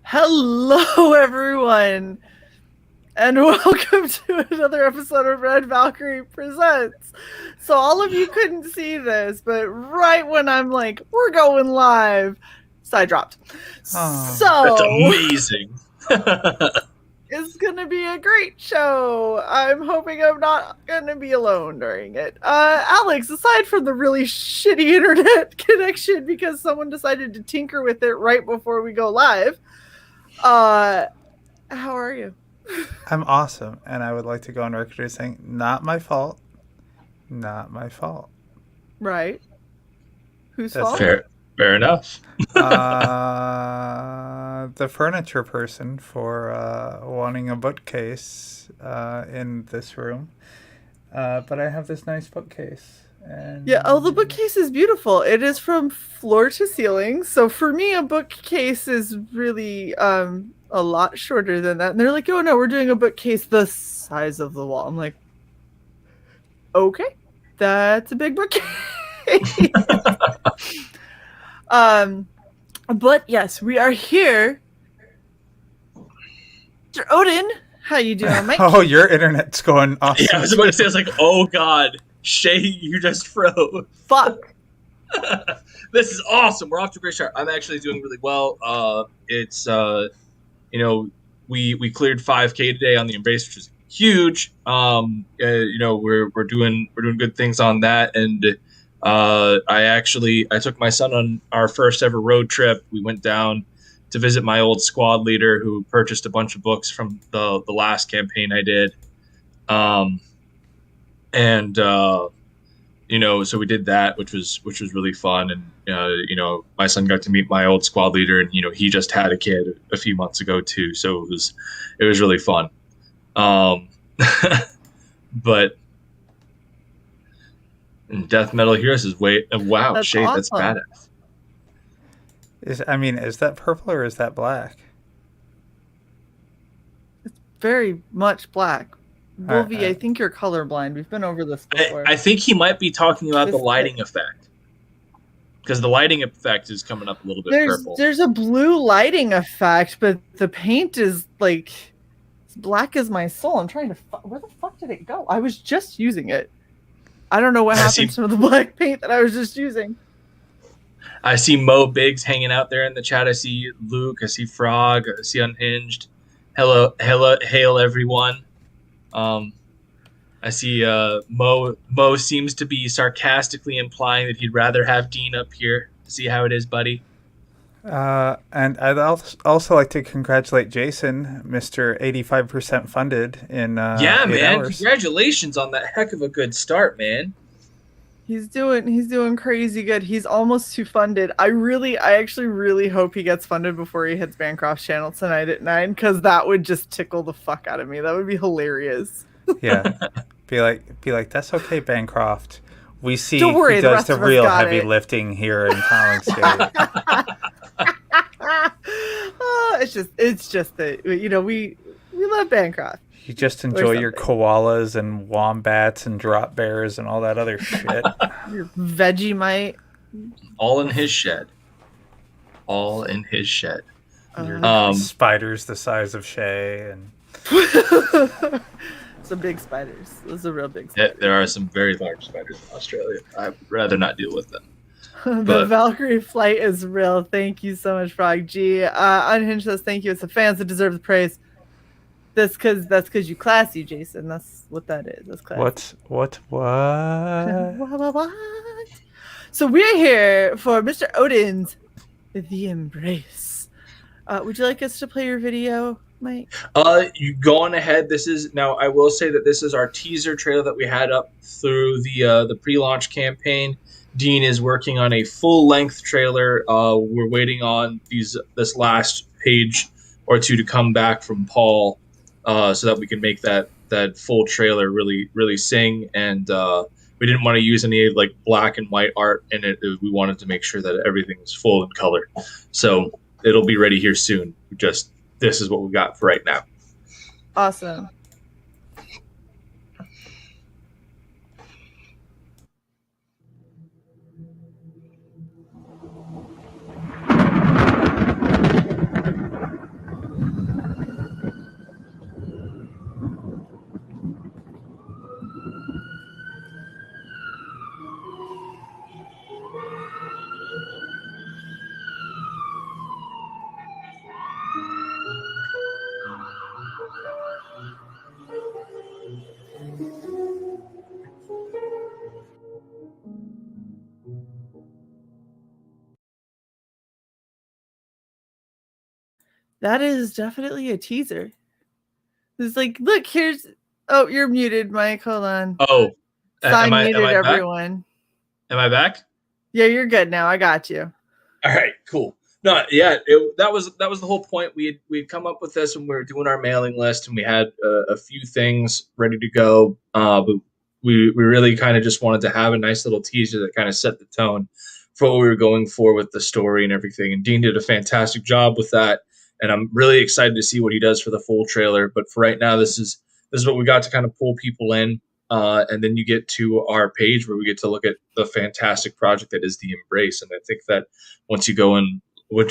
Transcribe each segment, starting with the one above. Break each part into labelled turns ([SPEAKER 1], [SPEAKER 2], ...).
[SPEAKER 1] Hello, everyone, and welcome to another episode of Red Valkyrie Presents. So, all of you couldn't see this, but right when I'm like, we're going live, side dropped.
[SPEAKER 2] That's
[SPEAKER 1] So,
[SPEAKER 2] amazing.
[SPEAKER 1] it's going to be a great show. I'm hoping I'm not going to be alone during it. Alex, aside from the really shitty internet connection because someone decided to tinker with it right before we go live, how are you?
[SPEAKER 3] I'm awesome, and I would like to go on record as saying, not my fault. Not my fault.
[SPEAKER 1] Right. Whose
[SPEAKER 3] That's
[SPEAKER 1] fault?
[SPEAKER 2] Fair enough.
[SPEAKER 3] The furniture person for wanting a bookcase in this room. But I have this nice bookcase. And
[SPEAKER 1] Yeah, the bookcase is beautiful. It is from floor to ceiling. So for me, a bookcase is really a lot shorter than that. And they're like, oh no, we're doing a bookcase the size of the wall. I'm like, okay, that's a big bookcase. But yes, we are here. Mr. Oden, how you doing, Mike?
[SPEAKER 3] Oh, your internet's going awesome.
[SPEAKER 2] Yeah, I was about to say, I was like, oh god, Shae, you just froze.
[SPEAKER 1] Fuck.
[SPEAKER 2] This is awesome. We're off to a great start. I'm actually doing really well. It's we cleared 5K today on the Embrace, which is huge. We're doing good things on that, and I took my son on our first ever road trip. We went down to visit my old squad leader who purchased a bunch of books from the last campaign I did. So we did that, which was really fun. And, my son got to meet my old squad leader, and, he just had a kid a few months ago too. So it was really fun. But Death Metal Heroes is wow,
[SPEAKER 1] That's
[SPEAKER 2] Shae,
[SPEAKER 1] awesome.
[SPEAKER 2] that's badass.
[SPEAKER 3] Is that purple or is that black?
[SPEAKER 1] It's very much black. Wolvie, I think you're colorblind. We've been over this before.
[SPEAKER 2] I think he might be talking about the lighting effect, because the lighting effect is coming up a little bit purple.
[SPEAKER 1] There's a blue lighting effect, but the paint is like as black as my soul. I'm trying to where the fuck did it go? I was just using it. I don't know what happened to the black paint that I was just using.
[SPEAKER 2] I see Mo Biggs hanging out there in the chat. I see Luke. I see Frog. I see Unhinged. Hail everyone. I see Mo seems to be sarcastically implying that he'd rather have Dean up here. See how it is, buddy?
[SPEAKER 3] And I'd also like to congratulate Jason, Mr. 85% funded in 8
[SPEAKER 2] man.
[SPEAKER 3] hours.
[SPEAKER 2] Congratulations on that heck of a good start, man.
[SPEAKER 1] He's doing crazy good. He's almost too funded. I actually really hope he gets funded before he hits Bancroft's channel tonight at 9, because that would just tickle the fuck out of me. That would be hilarious.
[SPEAKER 3] Yeah. Be like, that's okay, Bancroft. We see
[SPEAKER 1] Don't worry,
[SPEAKER 3] he does the real heavy lifting here in Comic State.
[SPEAKER 1] It's just that, we love Bancroft.
[SPEAKER 3] You just enjoy your koalas and wombats and drop bears and all that other shit.
[SPEAKER 1] Your Vegemite.
[SPEAKER 2] All in his shed.
[SPEAKER 3] Your spiders the size of Shae and
[SPEAKER 1] some big spiders. Those are real big spiders.
[SPEAKER 2] Yeah, there are some very large spiders in Australia. I'd rather not deal with them.
[SPEAKER 1] The Valkyrie flight is real. Thank you so much, Frog G. Unhinged says thank you. It's the fans that deserve the praise. That's because you classy, Jason. That's what that is. That's classy.
[SPEAKER 3] What?
[SPEAKER 1] What? So we're here for Mr. Oden's The Embrace. Would you like us to play your video, Mike?
[SPEAKER 2] You go on ahead. Now I will say that this is our teaser trailer that we had up through the pre-launch campaign. Dean is working on a full-length trailer. We're waiting on this last page or two to come back from Paul, so that we can make that full trailer really sing. And we didn't want to use any like black and white art in it. We wanted to make sure that everything was full in color. So it'll be ready here soon. This is what we got for right now.
[SPEAKER 1] Awesome. That is definitely a teaser. It's like, look, here's. Oh, you're muted, Mike. Hold on.
[SPEAKER 2] Oh,
[SPEAKER 1] So I
[SPEAKER 2] am
[SPEAKER 1] muted
[SPEAKER 2] I back?
[SPEAKER 1] everyone.
[SPEAKER 2] Am I back?
[SPEAKER 1] Yeah, you're good now. I got you.
[SPEAKER 2] All right, cool. No, yeah, that was the whole point. We'd come up with this when we were doing our mailing list, and we had a few things ready to go. But we really kind of just wanted to have a nice little teaser that kind of set the tone for what we were going for with the story and everything. And Dean did a fantastic job with that, and I'm really excited to see what he does for the full trailer. But for right now, this is what we got to kind of pull people in. And then you get to our page where we get to look at the fantastic project that is the Embrace. And I think that once you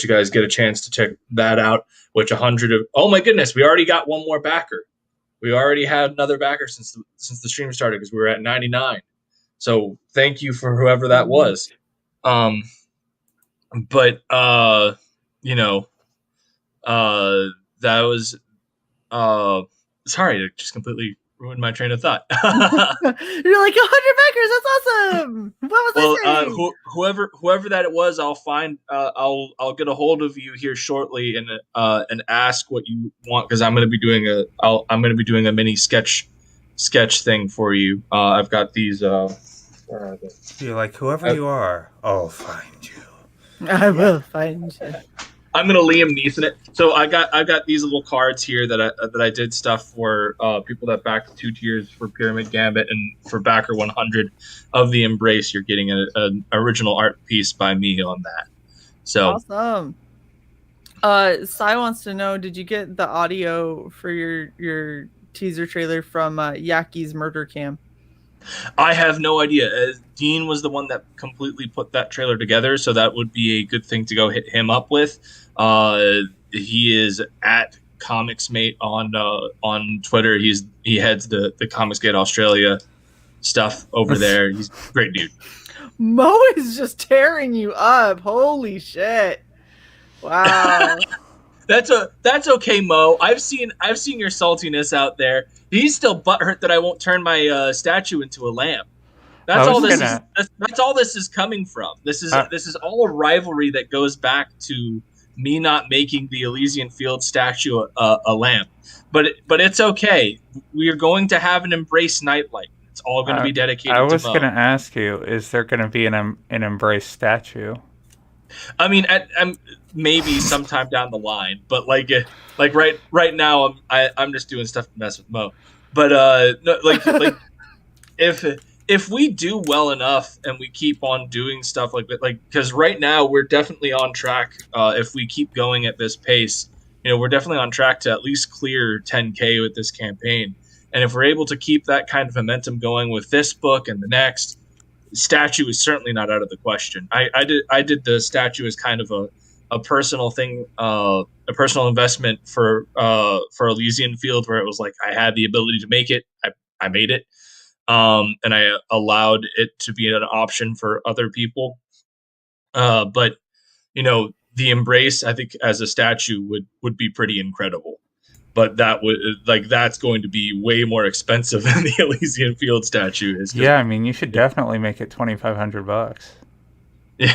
[SPEAKER 2] guys get a chance to check that out, which 100 of, oh my goodness, we already got one more backer. We already had another backer since the stream started because we were at 99. So thank you for whoever that was. But that was sorry, I just completely ruined my train of thought.
[SPEAKER 1] You're like 100 backers. That's awesome. What was I saying?
[SPEAKER 2] Whoever that it was, I'll find. I'll get a hold of you here shortly and ask what you want because I'm going to be doing a mini sketch thing for you. I've got these. Where are they?
[SPEAKER 3] You're like, whoever you are, I'll find you.
[SPEAKER 1] I will find you.
[SPEAKER 2] I'm gonna Liam Neeson it. So I got these little cards here that I did stuff for people that backed 2 tiers for Pyramid Gambit, and for backer 100 of the Embrace, you're getting an original art piece by me on that. So
[SPEAKER 1] awesome. Sai wants to know, did you get the audio for your teaser trailer from Yaki's murder cam?
[SPEAKER 2] I have no idea. Dean was the one that completely put that trailer together, so that would be a good thing to go hit him up with. He is at ComicsMate on Twitter. He heads the Comicsgate Australia stuff over there. He's a great dude.
[SPEAKER 1] Mo is just tearing you up. Holy shit! Wow.
[SPEAKER 2] That's okay, Mo. I've seen your saltiness out there. He's still butthurt that I won't turn my statue into a lamp. That's all this is coming from. This is all a rivalry that goes back to me not making the Elysian Field statue a lamp. But it's okay. We are going to have an Embrace nightlight. It's all going to be dedicated to Mo.
[SPEAKER 3] I was going to ask you, is there going to be an Embrace statue?
[SPEAKER 2] I mean, maybe sometime down the line, but like right now, I'm just doing stuff to mess with Mo. But if we do well enough and we keep on doing stuff like that, because right now we're definitely on track. If we keep going at this pace, we're definitely on track to at least clear 10K with this campaign. And if we're able to keep that kind of momentum going with this book and the next, statue is certainly not out of the question. I did the statue as kind of a personal thing, a personal investment for Elysian Field, where it was like I had the ability to make it. I made it, and I allowed it to be an option for other people. But the Embrace, I think, as a statue would be pretty incredible. But that's going to be way more expensive than the Elysian Field statue is.
[SPEAKER 3] Yeah, I mean, you should definitely make it $2,500.
[SPEAKER 2] Yeah.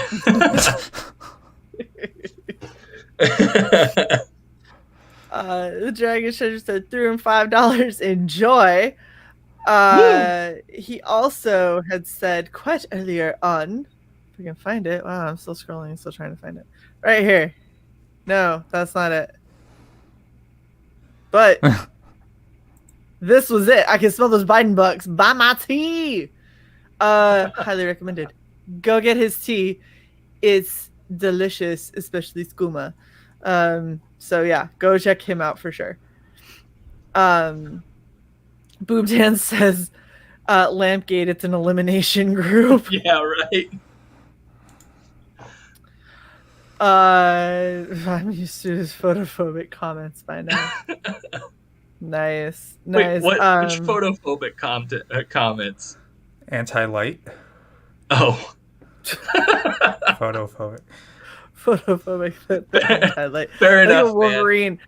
[SPEAKER 1] The Dragon Treasure said, threw him $5. Enjoy. He also had said quite earlier on, if we can find it. Wow, I'm still scrolling, still trying to find it. Right here. No, that's not it. But this was it. I can smell those Biden bucks. Buy my tea. Highly recommended. Go get his tea. It's delicious, especially skooma. So yeah, go check him out for sure. Boomtan says, Lampgate, it's an elimination group.
[SPEAKER 2] Yeah, right.
[SPEAKER 1] I'm used to his photophobic comments by now. Nice.
[SPEAKER 2] Wait, which photophobic comments?
[SPEAKER 3] Anti-light.
[SPEAKER 2] Oh.
[SPEAKER 3] Photophobic.
[SPEAKER 1] Anti-light.
[SPEAKER 2] Fair enough,
[SPEAKER 1] Wolverine. Man.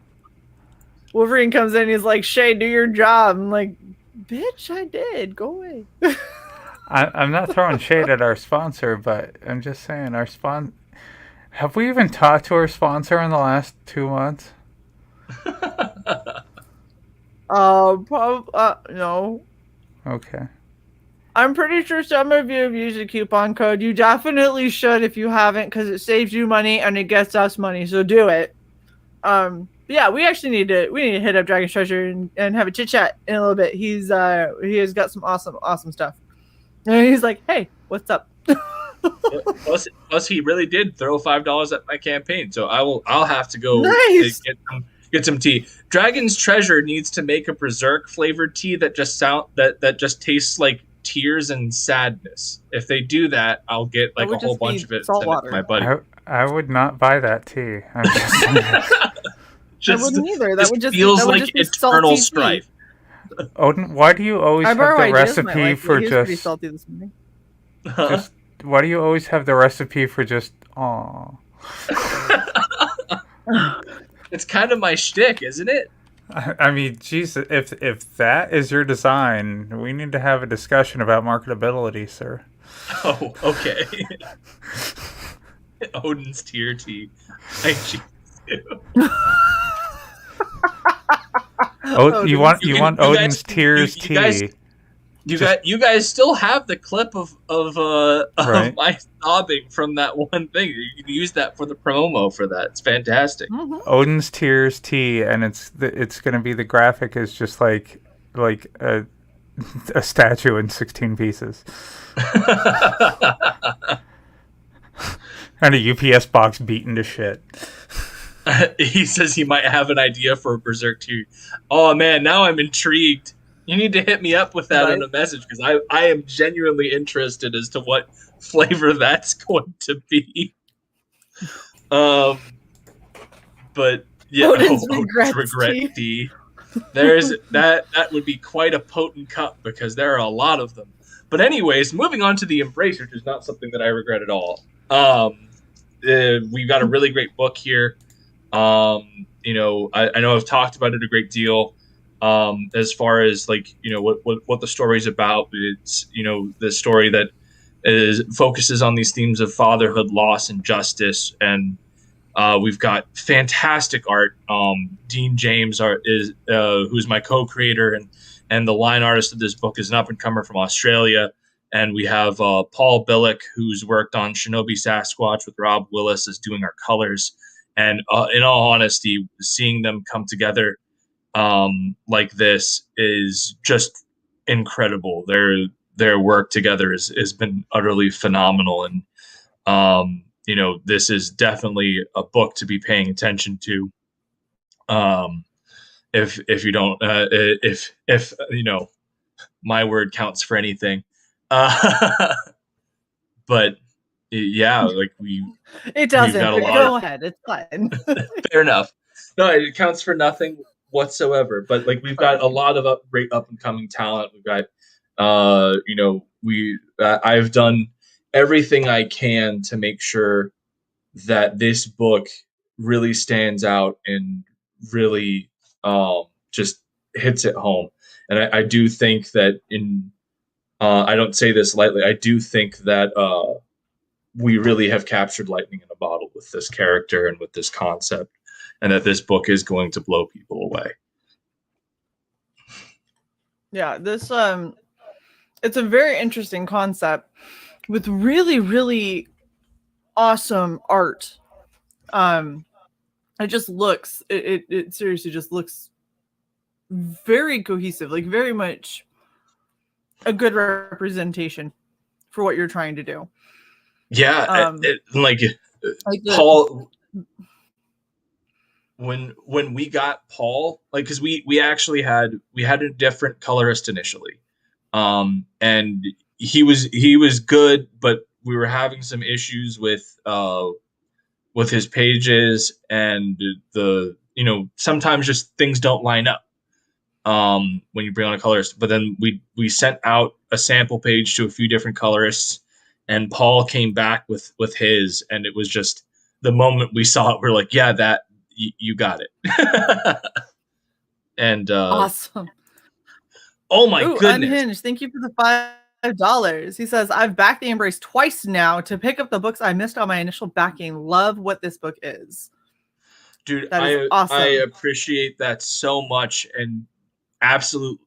[SPEAKER 1] Wolverine comes in and he's like, Shae, do your job. I'm like, bitch, I did. Go away.
[SPEAKER 3] I'm not throwing shade at our sponsor, but I'm just saying have we even talked to our sponsor in the last 2 months?
[SPEAKER 1] No.
[SPEAKER 3] Okay.
[SPEAKER 1] I'm pretty sure some of you have used a coupon code. You definitely should if you haven't, because it saves you money and it gets us money. So do it. Yeah, we actually need to hit up Dragon's Treasure and have a chit chat in a little bit. He has got some awesome stuff. And he's like, hey, what's up?
[SPEAKER 2] Plus, he really did throw $5 at my campaign, so I'll have to go
[SPEAKER 1] Nice.
[SPEAKER 2] get some tea. Dragon's Treasure needs to make a Berserk flavored tea that just tastes like tears and sadness. If they do that, I'll get like a whole bunch of it and send it to my buddy.
[SPEAKER 3] I would not buy that tea. I'm
[SPEAKER 1] I wouldn't either. That would just
[SPEAKER 2] feels like
[SPEAKER 1] just be
[SPEAKER 2] eternal strife.
[SPEAKER 3] Odin, why do you always have the recipe for
[SPEAKER 1] just pretty salty this morning.
[SPEAKER 3] Why do you always have the recipe for just aw?
[SPEAKER 2] It's kind of my shtick, isn't it?
[SPEAKER 3] I mean, geez, if that is your design, we need to have a discussion about marketability, sir.
[SPEAKER 2] Oh, okay. Odin's tier tea. I cheat too.
[SPEAKER 3] Oh, you want Odin's tears tea?
[SPEAKER 2] You guys still have the clip of
[SPEAKER 3] Right.
[SPEAKER 2] my sobbing from that one thing. You can use that for the promo for that. It's fantastic.
[SPEAKER 1] Mm-hmm.
[SPEAKER 3] Odin's tears tea, and it's gonna be the graphic is just like a statue in 16 pieces. And a UPS box beaten to shit.
[SPEAKER 2] He says he might have an idea for a Berserk tier. Oh man, now I'm intrigued. You need to hit me up with that in a message, because I am genuinely interested as to what flavor that's going to be. But yeah,
[SPEAKER 1] Odin's
[SPEAKER 2] regret tea. There's that would be quite a potent cup, because there are a lot of them. But anyways, moving on to the Embrace, which is not something that I regret at all. We've got a really great book here. I know I've talked about it a great deal. As far as what the story's about, it's the story that focuses on these themes of fatherhood, loss, and justice, and we've got fantastic art. Dean James who's my co-creator and the line artist of this book is an up-and-comer from Australia, and we have Paul Billick, who's worked on Shinobi Sasquatch with Rob Willis, is doing our colors, and in all honesty, seeing them come together like this is just incredible. Their work together has been utterly phenomenal, and this is definitely a book to be paying attention to. If you don't, if my word counts for anything, but yeah,
[SPEAKER 1] it doesn't. Go ahead, it's fine.
[SPEAKER 2] Fair enough. No, it counts for nothing whatsoever. But we've got a lot of great up and coming talent. We've got, I've done everything I can to make sure that this book really stands out and really just hits it home. And I do think that I don't say this lightly, I do think that we really have captured lightning in a bottle with this character and with this concept, and that this book is going to blow people away.
[SPEAKER 1] Yeah, this it's a very interesting concept with really, really awesome art. It just looks it seriously just looks very cohesive, very much a good representation for what you're trying to do.
[SPEAKER 2] Yeah, Paul, when we got Paul, because we actually had a different colorist initially, and he was good, but we were having some issues with his pages, and sometimes just things don't line up when you bring on a colorist. But then we sent out a sample page to a few different colorists, and Paul came back with his, and it was just the moment we saw it, we're like, yeah, that you got it. And
[SPEAKER 1] awesome.
[SPEAKER 2] Oh my goodness.
[SPEAKER 1] Unhinged, thank you for the $5. He says, I've backed the Embrace twice now to pick up the books I missed on my initial backing. Love what this book is.
[SPEAKER 2] Dude,
[SPEAKER 1] That is
[SPEAKER 2] I
[SPEAKER 1] awesome.
[SPEAKER 2] appreciate that so much, and absolute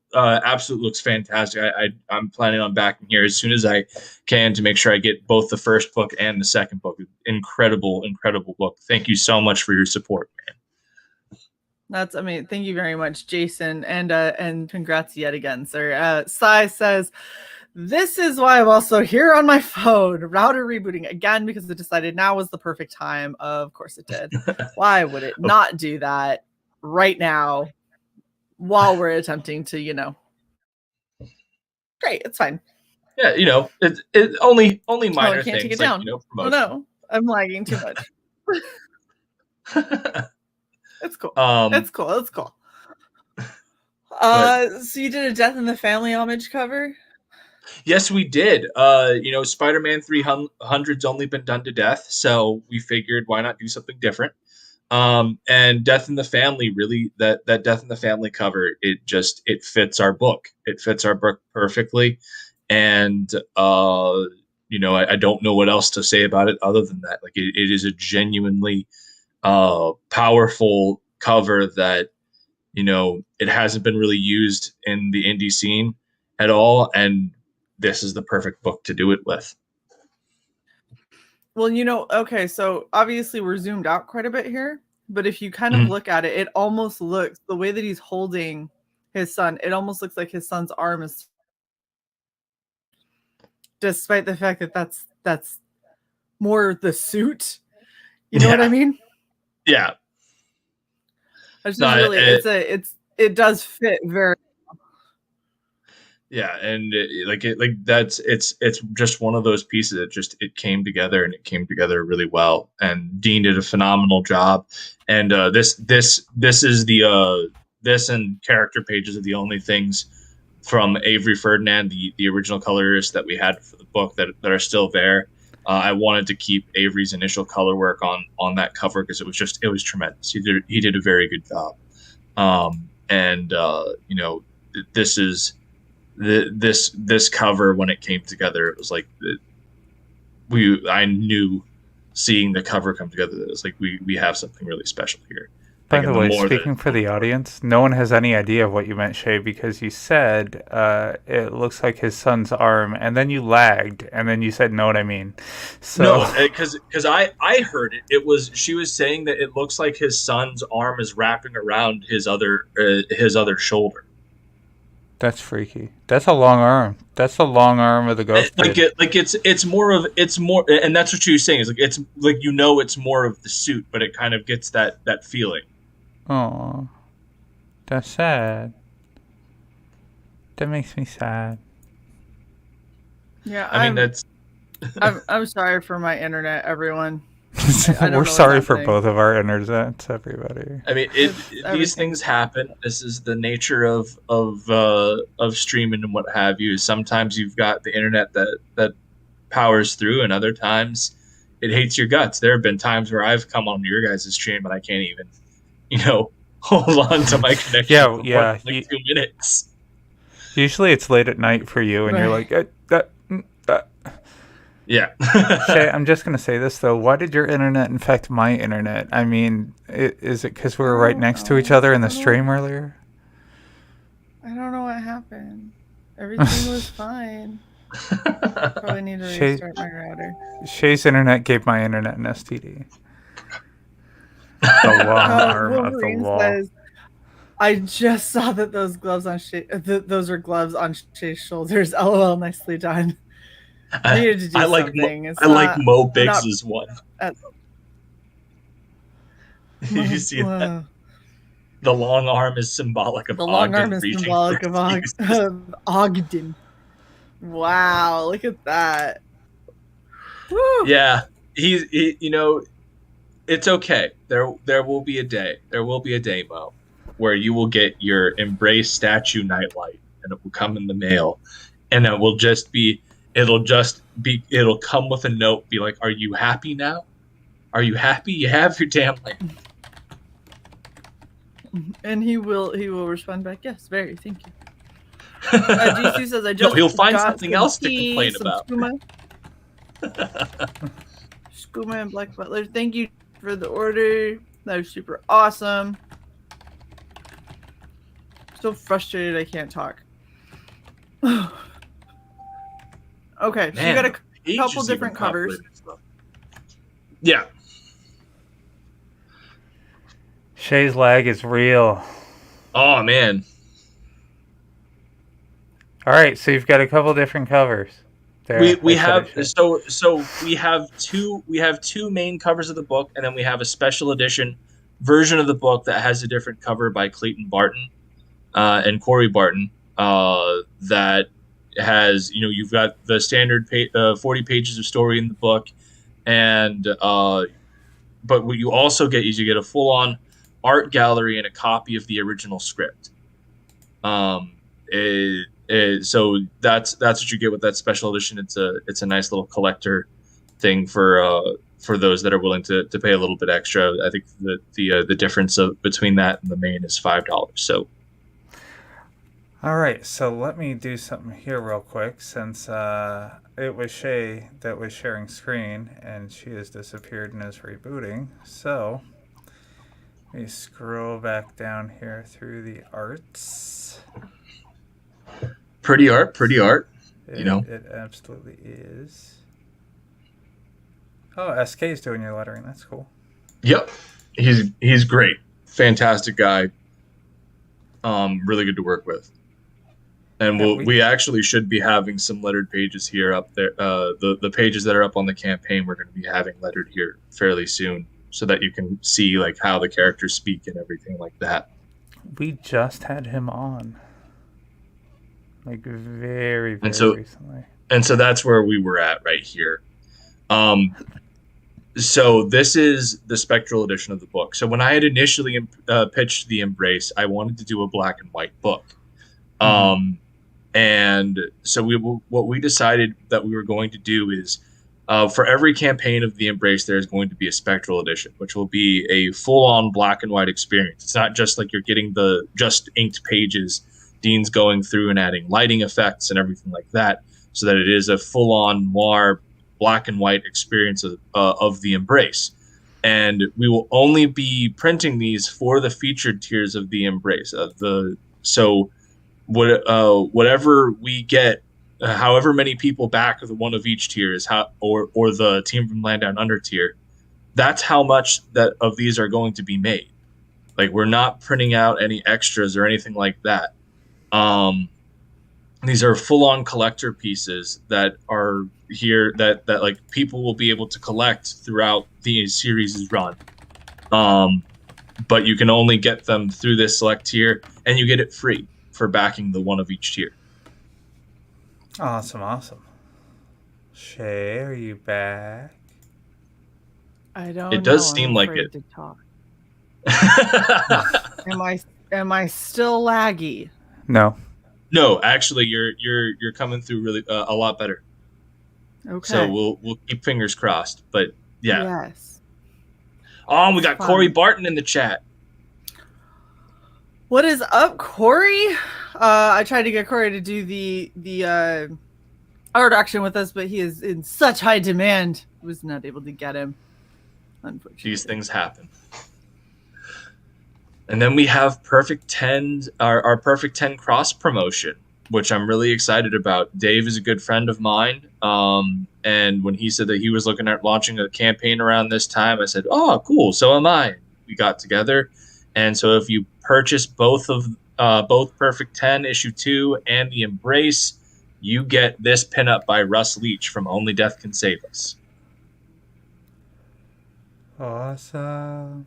[SPEAKER 2] looks fantastic. I'm planning on backing here as soon as I can to make sure I get both the first book and the second book. Incredible book. Thank you so much for your support, man.
[SPEAKER 1] That's, I mean, thank you very much, Jason, and congrats yet again, sir. Sai says, this is why I'm also here on my phone. Router rebooting again because it decided now was the perfect time. Of course it did. Why would it not do that right now while we're attempting to, Great, it's fine.
[SPEAKER 2] Yeah, it only minor
[SPEAKER 1] I can't take
[SPEAKER 2] things
[SPEAKER 1] it down.
[SPEAKER 2] promotion.
[SPEAKER 1] Oh no, I'm lagging too much. It's cool. It's cool. It's cool. So you did a Death in the Family homage cover?
[SPEAKER 2] Yes, we did. Spider-Man 300's only been done to death, so we figured why not do something different. And Death in the Family, really, that Death in the Family cover, it fits our book. It fits our book perfectly. And I don't know what else to say about it other than that. Like it is a genuinely powerful cover that it hasn't been really used in the indie scene at all, and this is the perfect book to do it with.
[SPEAKER 1] Well, okay, so obviously we're zoomed out quite a bit here, but if you kind of look at it, it almost looks, the way that he's holding his son, it almost looks like his son's arm is, despite the fact that that's more the suit. You know what I mean?
[SPEAKER 2] Yeah.
[SPEAKER 1] It's just really, it does fit very.
[SPEAKER 2] Yeah, and it's just one of those pieces that it came together, and it came together really well. And Dean did a phenomenal job. And this is this and character pages are the only things from Avery Ferdinand, the original colorist that we had for the book that are still there. I wanted to keep Avery's initial color work on that cover because it was tremendous. He did a very good job. This is. This cover, when it came together, it was like I knew seeing the cover come together, it was like we have something really special here.
[SPEAKER 3] By the way, speaking for the audience, no one has any idea of what you meant, Shae, because you said it looks like his son's arm, and then you lagged, and then you said, "Know what I mean?" So
[SPEAKER 2] no, because I heard it. It was, she was saying that it looks like his son's arm is wrapping around his other shoulder.
[SPEAKER 3] That's freaky. That's a long arm. That's the long arm of the ghost.
[SPEAKER 2] It's more, and that's what she was saying. Is like it's like it's more of the suit, but it kind of gets that feeling.
[SPEAKER 3] Oh, that's sad. That makes me sad.
[SPEAKER 1] Yeah,
[SPEAKER 2] I mean that's.
[SPEAKER 1] I'm sorry for my internet, everyone.
[SPEAKER 3] We're sorry for both of our internets, everybody.
[SPEAKER 2] I mean, these things happen. This is the nature of streaming and what have you. Sometimes you've got the internet that powers through, and other times it hates your guts. There have been times where I've come on your guys' stream and I can't even, hold on to my connection.
[SPEAKER 3] Yeah,
[SPEAKER 2] 2 minutes.
[SPEAKER 3] Usually it's late at night for you, and you're like,
[SPEAKER 2] Yeah.
[SPEAKER 3] Shae, I'm just going to say this, though. Why did your internet infect my internet? I mean, is it because we were right next to each other in the stream earlier?
[SPEAKER 1] I don't know what happened. Everything was fine. Probably need to restart my router.
[SPEAKER 3] Shae's internet gave my internet an STD. The long arm of the law. Says,
[SPEAKER 1] I just saw that those gloves on Shae, those are gloves on Shae's shoulders. LOL, nicely done. I needed to do something.
[SPEAKER 2] I like Mo Biggs's one. You see that? The long arm is symbolic of Ogden.
[SPEAKER 1] The long arm is symbolic of Ogden. Wow, look at that. Woo.
[SPEAKER 2] Yeah, he it's okay. There will be a day. There will be a day, Mo, where you will get your Embrace statue nightlight, and it will come in the mail, and it will just be. It'll come with a note, be like, "Are you happy now? Are you happy? You have your damn lamp."
[SPEAKER 1] And he will respond back, "Yes, very, thank you." GC says, "I just
[SPEAKER 2] he'll find something else to complain about."
[SPEAKER 1] Skooma and Black Butler, thank you for the order. That is super awesome. So frustrated I can't talk. Okay, so you got a couple different covers.
[SPEAKER 2] Yeah.
[SPEAKER 3] Shae's lag is real.
[SPEAKER 2] Oh man.
[SPEAKER 3] All right, so you've got a couple different covers.
[SPEAKER 2] We have two main covers of the book, and then we have a special edition version of the book that has a different cover by Clayton Barton and Corey Barton. That has, you've got the standard 40 pages of story in the book, and but what you also get is you get a full on art gallery and a copy of the original script. So that's what you get with that special edition. It's a nice little collector thing for those that are willing to pay a little bit extra. I think that the difference between that and the main is $5. So,
[SPEAKER 3] all right, so let me do something here real quick, since it was Shae that was sharing screen and she has disappeared and is rebooting. So let me scroll back down here through the arts.
[SPEAKER 2] Pretty art.
[SPEAKER 3] It absolutely is. Oh, SK's doing your lettering. That's cool.
[SPEAKER 2] Yep, he's great, fantastic guy. Really good to work with. And we actually should be having some lettered pages here up there. The pages that are up on the campaign, we're going to be having lettered here fairly soon, so that you can see like how the characters speak and everything like that.
[SPEAKER 3] We just had him on, like very recently.
[SPEAKER 2] And so that's where we were at right here. So this is the Spectral Edition of the book. So when I had initially pitched the Embrace, I wanted to do a black and white book. And so what we decided that we were going to do is, for every campaign of the Embrace, there's going to be a Spectral Edition, which will be a full-on black and white experience. It's not just like you're getting the just inked pages. Dean's going through and adding lighting effects and everything like that, so that it is a full-on noir black and white experience of the Embrace. And we will only be printing these for the featured tiers of the Embrace. Whatever we get, however many people back of the one of each tier is or the Team from Land Down Under tier, that's how much that of these are going to be made. Like, we're not printing out any extras or anything like that. These are full-on collector pieces that are here that like people will be able to collect throughout the series' run. But you can only get them through this select tier, and you get it free for backing the one of each tier.
[SPEAKER 3] Awesome. Shae, are you back?
[SPEAKER 1] I don't.
[SPEAKER 2] It does seem like it.
[SPEAKER 1] To talk. Am I still laggy?
[SPEAKER 2] No, actually, you're coming through really a lot better.
[SPEAKER 1] Okay.
[SPEAKER 2] So we'll keep fingers crossed. But yeah.
[SPEAKER 1] Yes.
[SPEAKER 2] Oh, we got Corey Barton in the chat.
[SPEAKER 1] What is up, Corey? I tried to get Corey to do the art auction with us, but he is in such high demand. I was not able to get him, unfortunately.
[SPEAKER 2] These things happen. And then we have Perfect 10, our Perfect 10 cross promotion, which I'm really excited about. Dave is a good friend of mine. And when he said that he was looking at launching a campaign around this time, I said, oh, cool. So am I. We got together. And so if you purchase both Perfect 10 issue 2 and the Embrace, you get this pinup by Russ Leach from Only Death Can Save Us.
[SPEAKER 3] Awesome.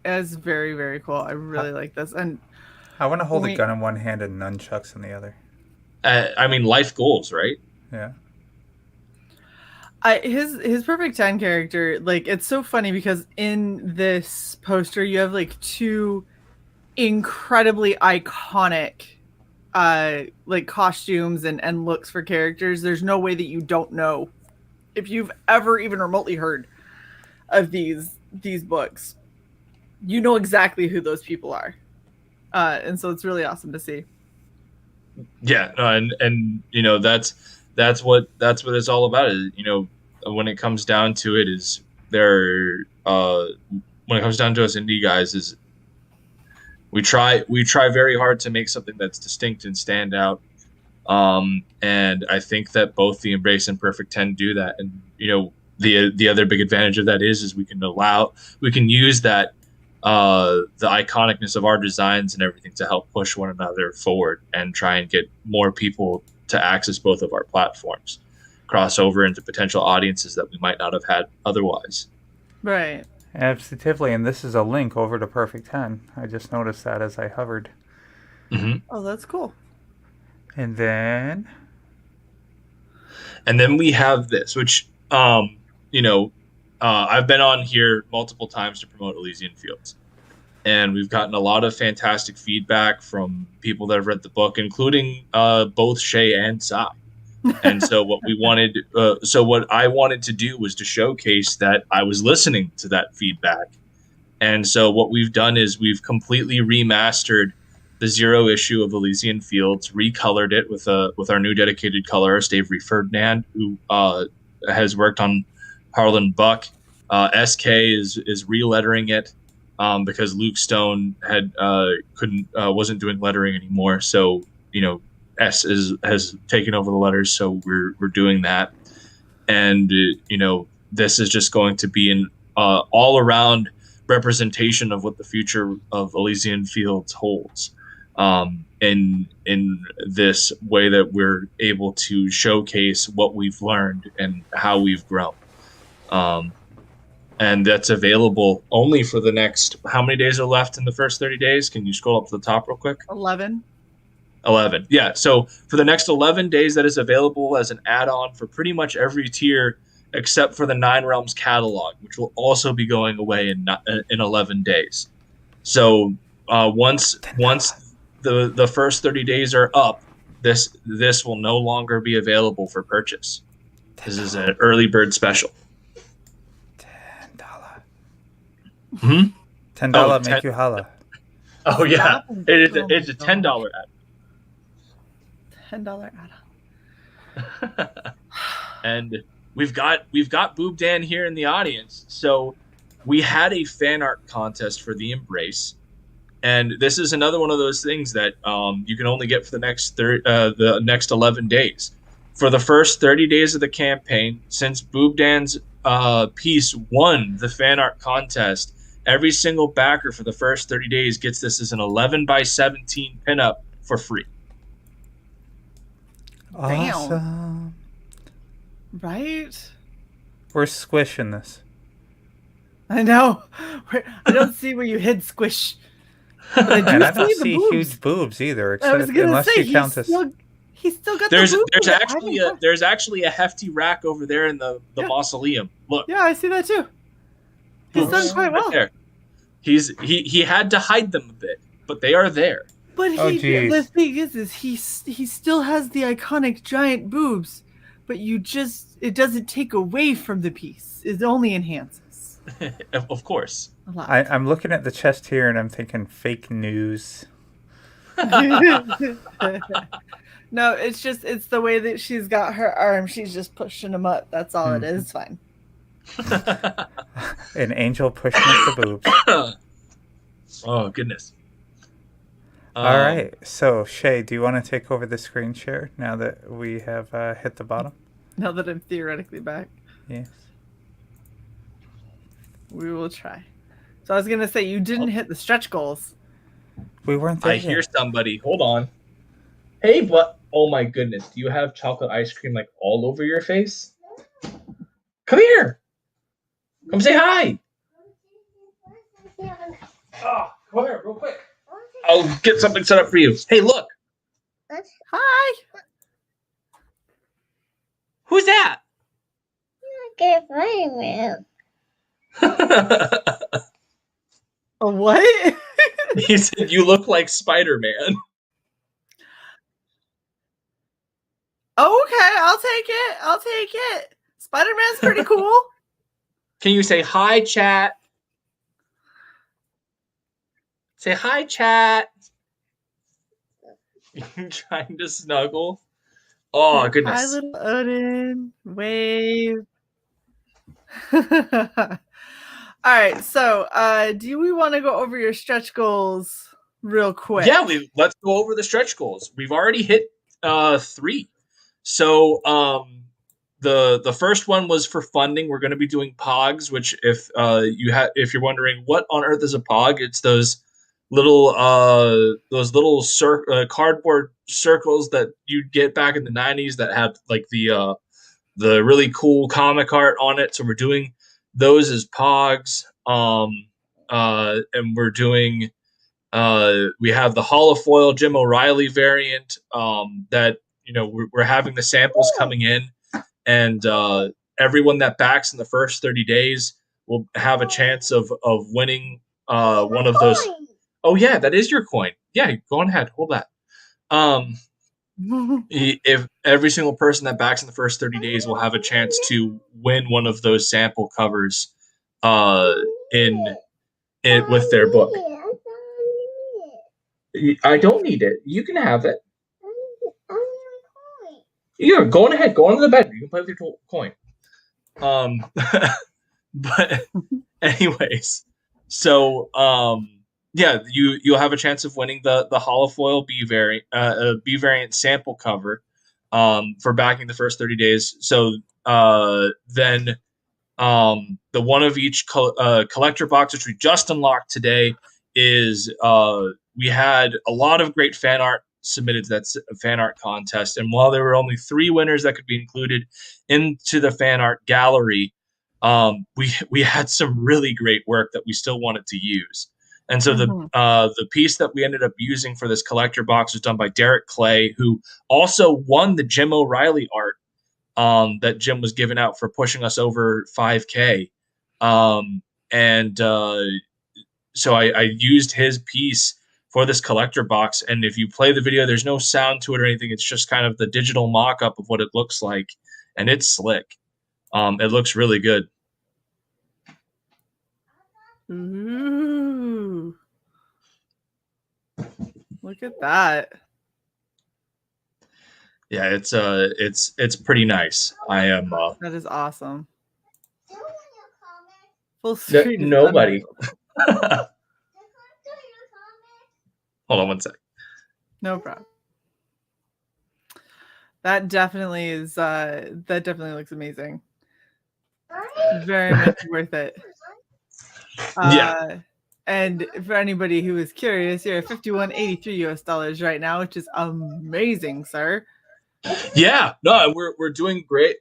[SPEAKER 1] That's very, very cool. I really like this. And
[SPEAKER 3] I want to hold a gun in one hand and nunchucks in the other.
[SPEAKER 2] I mean, life goals, right?
[SPEAKER 3] Yeah.
[SPEAKER 1] His Perfect 10 character, like, it's so funny because in this poster you have like two incredibly iconic like costumes and looks for characters. There's no way that you don't know if you've ever even remotely heard of these books. You know exactly who those people are. And so it's really awesome to see.
[SPEAKER 2] Yeah, and you know that's what it's all about. Is, you know, when it comes down to it, is when it comes down to us indie guys, is we try very hard to make something that's distinct and stand out. And I think that both the Embrace and Perfect 10 do that. And the other big advantage of that is we can use that the iconicness of our designs and everything to help push one another forward and try and get more people to access both of our platforms, cross over into potential audiences that we might not have had otherwise.
[SPEAKER 1] Right.
[SPEAKER 3] Absolutely, and this is a link over to Perfect 10. I just noticed that as I hovered.
[SPEAKER 2] Mm-hmm.
[SPEAKER 1] Oh, that's cool.
[SPEAKER 3] And then
[SPEAKER 2] we have this, which I've been on here multiple times to promote Elysian Fields, and we've gotten a lot of fantastic feedback from people that have read the book, including both Shae and CY. And so what I wanted to do was to showcase that I was listening to that feedback. And so what we've done is we've completely remastered the 0 issue of Elysian Fields, recolored it with our new dedicated colorist, Avery Ferdinand, who has worked on Harlan Buck. SK is relettering it because Luke Stone wasn't doing lettering anymore. So S has taken over the letters, so we're doing that. And this is just going to be an all around representation of what the future of Elysian Fields holds. In this way that we're able to showcase what we've learned and how we've grown. And that's available only for the next, how many days are left in the first 30 days? Can you scroll up to the top real quick?
[SPEAKER 1] 11.
[SPEAKER 2] 11. Yeah. So for the next 11 days, that is available as an add-on for pretty much every tier except for the Nine Realms catalog, which will also be going away in 11 days. So once the first 30 days are up, this will no longer be available for purchase. This is an early bird special.
[SPEAKER 3] $10. $10 make you holla.
[SPEAKER 2] Oh yeah, it's a $10 add.
[SPEAKER 1] $10 add-on.
[SPEAKER 2] And we've got Boob Dan here in the audience. So we had a fan art contest for the Embrace, and this is another one of those things that you can only get for the next 11 days. For the first 30 days of the campaign, since Boob Dan's piece won the fan art contest, every single backer for the first 30 days gets this as an 11x17 pinup for free.
[SPEAKER 3] Awesome.
[SPEAKER 1] Damn. Right?
[SPEAKER 3] We're squishing this.
[SPEAKER 1] I know. I don't see where you hid Squish. But I do
[SPEAKER 3] And I don't
[SPEAKER 1] see the
[SPEAKER 3] see
[SPEAKER 1] boobs.
[SPEAKER 3] huge boobs either,
[SPEAKER 1] I was
[SPEAKER 3] except
[SPEAKER 1] gonna
[SPEAKER 3] unless
[SPEAKER 1] say
[SPEAKER 3] you count this.
[SPEAKER 1] he's still got
[SPEAKER 2] There's
[SPEAKER 1] the boobs.
[SPEAKER 2] there's actually a hefty rack over there in the mausoleum. Look.
[SPEAKER 1] Yeah, I see that too. He's done quite well.
[SPEAKER 2] There. He had to hide them a bit, but they are there.
[SPEAKER 1] But the thing is he still has the iconic giant boobs, but it doesn't take away from the piece. It only enhances.
[SPEAKER 2] Of course.
[SPEAKER 1] A lot.
[SPEAKER 3] I'm looking at the chest here and I'm thinking fake news.
[SPEAKER 1] No, it's the way that she's got her arm. She's just pushing them up. That's all it is. It's fine.
[SPEAKER 3] An angel pushing up the boobs.
[SPEAKER 2] Oh, goodness.
[SPEAKER 3] All right. So, Shae, do you want to take over the screen share now that we have hit the bottom?
[SPEAKER 1] Now that I'm theoretically back.
[SPEAKER 3] Yes.
[SPEAKER 1] We will try. So I was going to say, you didn't hit the stretch goals.
[SPEAKER 3] We weren't there
[SPEAKER 2] I hear somebody. Hold on. Hey, but oh my goodness. Do you have chocolate ice cream like all over your face? Come here. Come say hi. Oh, come here real quick. I'll get something set up for you. Hey, look.
[SPEAKER 1] Hi.
[SPEAKER 2] Who's that?
[SPEAKER 1] What?
[SPEAKER 2] He said, you look like Spider-Man.
[SPEAKER 1] Okay, I'll take it. Spider-Man's pretty cool.
[SPEAKER 2] Can you say hi, chat? Say hi, chat. You're trying to snuggle. Oh, goodness.
[SPEAKER 1] Hi, little Odin. Wave. All right, so do we want to go over your stretch goals real quick?
[SPEAKER 2] Yeah, let's go over the stretch goals. We've already hit 3. So the first one was for funding. We're going to be doing pogs, which if you're wondering what on earth is a pog, it's those little cardboard circles that you'd get back in the 90s that had like the really cool comic art on it. So we're doing those as pogs. And we're doing we have the holofoil Jim O'Reilly variant that we're having the samples coming in, and everyone that backs in the first 30 days will have a chance of winning one of those. Oh yeah, that is your coin. Yeah, go on ahead, hold that. If every single person that backs in the first 30 days will have a chance to win one of those sample covers in it with their book. I don't need it. You can have it. Yeah, go on ahead. Go on to the bed. You can play with your coin. But anyways, so yeah, you'll have a chance of winning the holofoil B variant sample cover for backing the first 30 days. So then the one of each collector box, which we just unlocked today, is we had a lot of great fan art submitted to that fan art contest, and while there were only 3 winners that could be included into the fan art gallery, we had some really great work that we still wanted to use. And so the piece that we ended up using for this collector box was done by Derek Clay, who also won the Jim O'Reilly art that Jim was giving out for pushing us over 5K. So I used his piece for this collector box. And if you play the video, there's no sound to it or anything. It's just kind of the digital mock-up of what it looks like. And it's slick. It looks really good.
[SPEAKER 1] Ooh. Look at that.
[SPEAKER 2] Yeah, it's pretty nice. I am
[SPEAKER 1] that is awesome. Full screen.
[SPEAKER 2] Nobody. Hold on one sec.
[SPEAKER 1] No problem. That definitely is that definitely looks amazing. Very much worth it.
[SPEAKER 2] Yeah.
[SPEAKER 1] And for anybody who is curious, you're at $51.83 US right now, which is amazing, sir.
[SPEAKER 2] Yeah, no, we're doing great.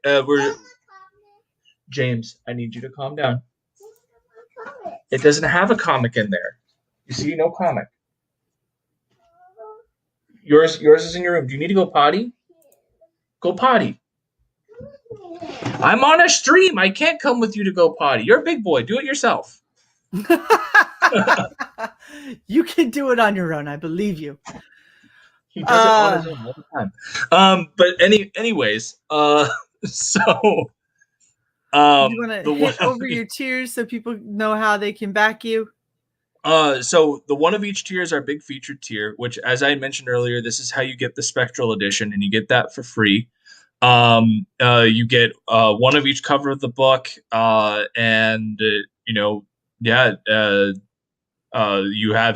[SPEAKER 2] James, I need you to calm down. It doesn't have a comic in there. You see, no comic. Yours is in your room. Do you need to go potty? Go potty. I'm on a stream. I can't come with you to go potty. You're a big boy. Do it yourself.
[SPEAKER 1] You can do it on your own. I believe you.
[SPEAKER 2] He does it on his own all the time. But anyways, so
[SPEAKER 1] you want to hit over your tiers so people know how they can back you?
[SPEAKER 2] So the one of each tier is our big featured tier, which, as I mentioned earlier, this is how you get the Spectral Edition, and you get that for free. You get one of each cover of the book, and you have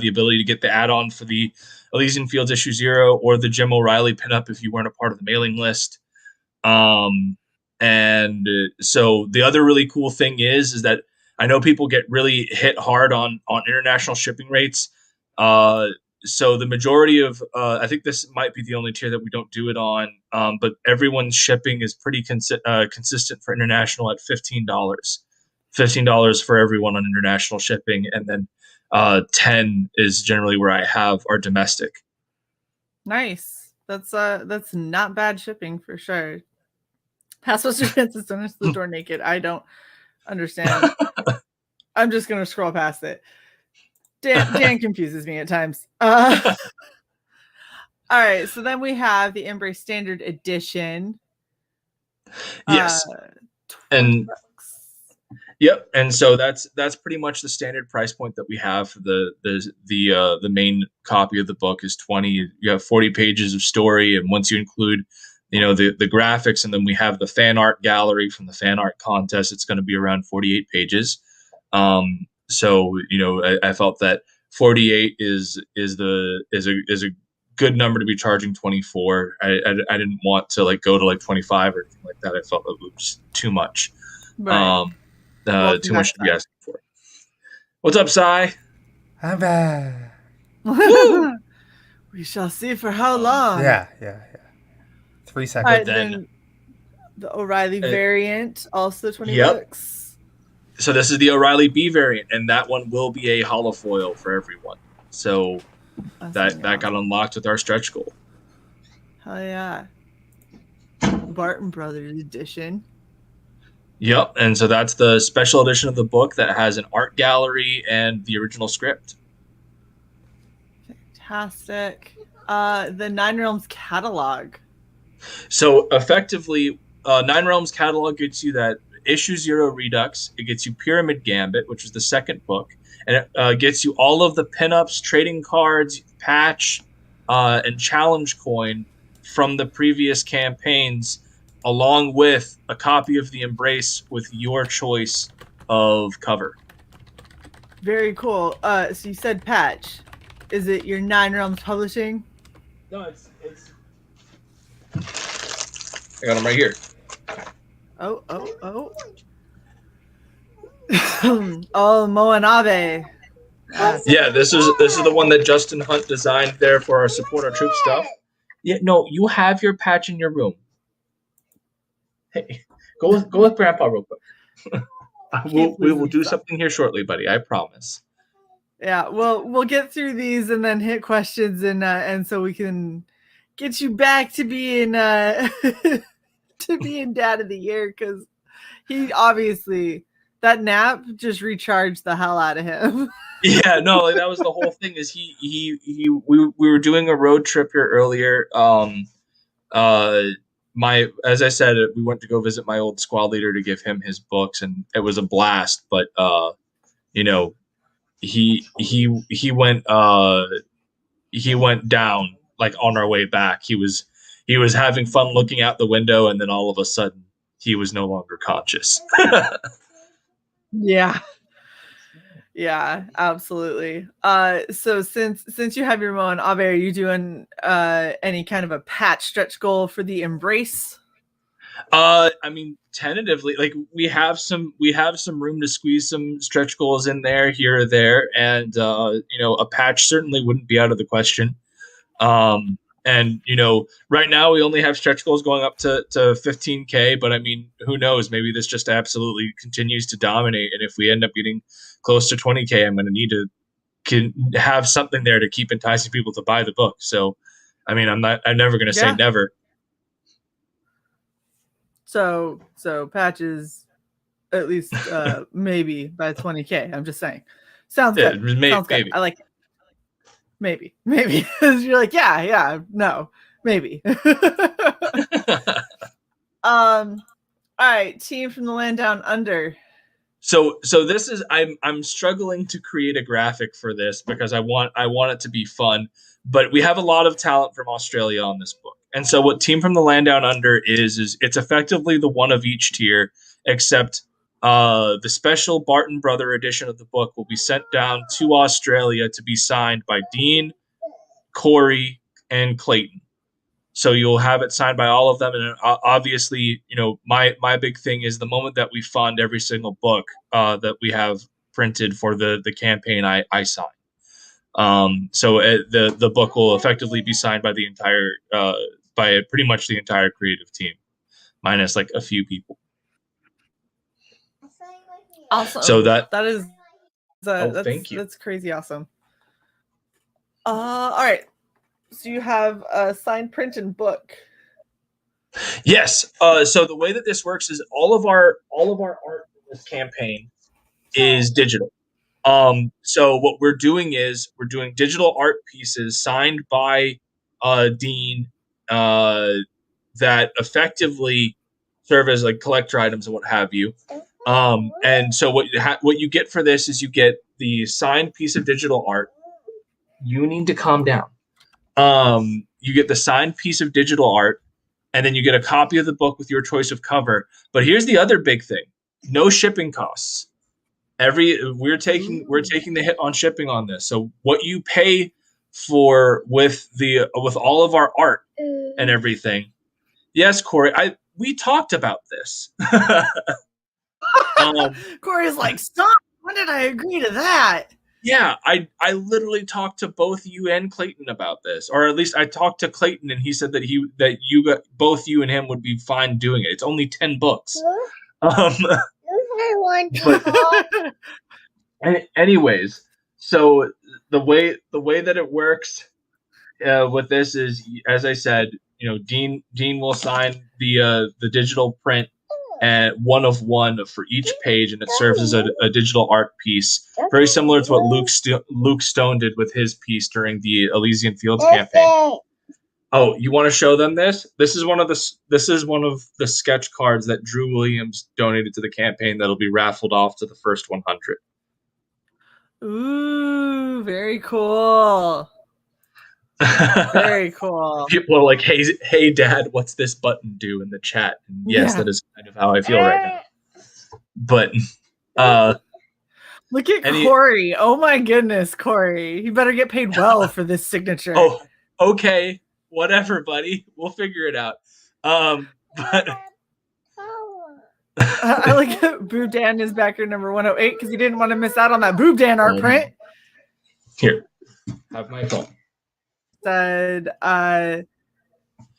[SPEAKER 2] the ability to get the add-on for the Elysian Fields issue 0 or the Jim O'Reilly pinup if you weren't a part of the mailing list. And so the other really cool thing is that I know people get really hit hard on international shipping rates. So the majority of, I think this might be the only tier that we don't do it on, but everyone's shipping is pretty consistent for international at $15. $15 for everyone on international shipping, and then 10 is generally where I have our domestic.
[SPEAKER 1] Nice. That's not bad shipping for sure. Password Francis don't enter the door naked. I don't understand. I'm just gonna scroll past it. Dan confuses me at times. All right, so then we have the Embrace Standard Edition.
[SPEAKER 2] Yes. And yep, and so that's pretty much the standard price point that we have for the main copy of the book is $20. You have 40 pages of story, and once you include the graphics, and then we have the fan art gallery from the fan art contest. It's going to be around 48 pages. So I felt that 48 is a good number to be charging 24. I didn't want to like go to like 25 or anything like that. I felt it was too much.
[SPEAKER 1] Right.
[SPEAKER 2] Too much to be asking for. What's up, Cy?
[SPEAKER 3] I'm back.
[SPEAKER 2] Woo!
[SPEAKER 1] We shall see for how long.
[SPEAKER 3] Yeah. 3 seconds.
[SPEAKER 1] All right, then the O'Reilly variant, also 20 bucks.
[SPEAKER 2] So this is the O'Reilly B variant, and that one will be a holofoil for everyone. So that got unlocked with our stretch goal.
[SPEAKER 1] Hell yeah. Barton Brothers edition.
[SPEAKER 2] Yep, and so that's the special edition of the book that has an art gallery and the original script.
[SPEAKER 1] Fantastic. The Nine Realms catalog.
[SPEAKER 2] So effectively, Nine Realms catalog gets you that issue 0 Redux. It gets you Pyramid Gambit, which is the second book, and it gets you all of the pinups, trading cards, patch, and challenge coin from the previous campaigns, along with a copy of the Embrace with your choice of cover.
[SPEAKER 1] Very cool. So you said patch. Is it your Nine Realms Publishing?
[SPEAKER 2] No, it's. I got them right here.
[SPEAKER 1] Oh. Oh, Moanabe.
[SPEAKER 2] Yeah, this is the one that Justin Hunt designed there for our support our troop stuff. Yeah, no, you have your patch in your room. Hey, go with Grandpa real quick. we will do something here shortly, buddy. I promise.
[SPEAKER 1] Yeah, well, we'll get through these and then hit questions, and so we can get you back to being to being Dad of the Year, because he obviously, that nap just recharged the hell out of him.
[SPEAKER 2] Yeah, no, like that was the whole thing. Is we were doing a road trip here earlier. As I said, we went to go visit my old squad leader to give him his books, and it was a blast. But he went down like on our way back. He was having fun looking out the window, and then all of a sudden he was no longer conscious.
[SPEAKER 1] Yeah, absolutely. So since you have your Moanabe, are you doing any kind of a patch stretch goal for the Embrace?
[SPEAKER 2] I mean, tentatively, like we have some room to squeeze some stretch goals in there, here or there, and a patch certainly wouldn't be out of the question. And right now we only have stretch goals going up to 15K, but I mean, who knows? Maybe this just absolutely continues to dominate, and if we end up getting close to 20K, I'm going to need to have something there to keep enticing people to buy the book. So, I mean, I'm never going to say never.
[SPEAKER 1] So patches, at least maybe by 20K. I'm just saying. Sounds good. Sounds good.
[SPEAKER 2] Maybe.
[SPEAKER 1] I like it. Maybe. You're like, no, maybe. All right, team from the land down under.
[SPEAKER 2] So this is I'm struggling to create a graphic for this because I want it to be fun, but we have a lot of talent from Australia on this book. And so what Team from the Land Down Under is it's effectively the one of each tier, except the special Barton Brother edition of the book will be sent down to Australia to be signed by Dean, Corey, and Clayton. So you'll have it signed by all of them. And obviously, my big thing is the moment that we fund every single book that we have printed for the campaign, I sign. So the book will effectively be signed by the entire by pretty much the entire creative team, minus like a few people.
[SPEAKER 1] Awesome.
[SPEAKER 2] So that
[SPEAKER 1] is
[SPEAKER 2] thank you.
[SPEAKER 1] That's crazy awesome. All right. So you have a signed print and book.
[SPEAKER 2] Yes. So the way that this works is all of our art in this campaign is digital. So what we're doing is we're doing digital art pieces signed by Dean that effectively serve as like collector items and what have you. And so what you get for this is you get the signed piece of digital art. You need to calm down. You get the signed piece of digital art. and then you get a copy of the book with your choice of cover. But here's the other big thing: no shipping costs. We're taking the hit on shipping on this. So what you pay for with all of our art and everything. Yes, Corey, we talked about this.
[SPEAKER 1] Corey's like, stop. When did I agree to that?
[SPEAKER 2] Yeah, I literally talked to both you and Clayton about this, or at least I talked to Clayton, and he said that both you and him would be fine doing it. It's only 10 books. But anyways, so the way that it works with this is, as I said, Dean will sign the digital print and one of one for each page, and it serves as a digital art piece, very similar to what Luke Stone did with his piece during the Elysian Fields campaign. Oh, you want to show them this? This is one of the sketch cards that Drew Williams donated to the campaign that'll be raffled off to the first 100.
[SPEAKER 1] Ooh, very cool. Very cool.
[SPEAKER 2] People are like, hey, Dad, what's this button do in the chat? And yes, that is kind of how I feel right now. But
[SPEAKER 1] look at Corey. Oh my goodness, Corey. You better get paid well for this signature.
[SPEAKER 2] Oh, okay. Whatever, buddy. We'll figure it out. But
[SPEAKER 1] I like that Boob Dan is backer number 108 because he didn't want to miss out on that Boob Dan art print.
[SPEAKER 2] Here, have my phone.
[SPEAKER 1] Said,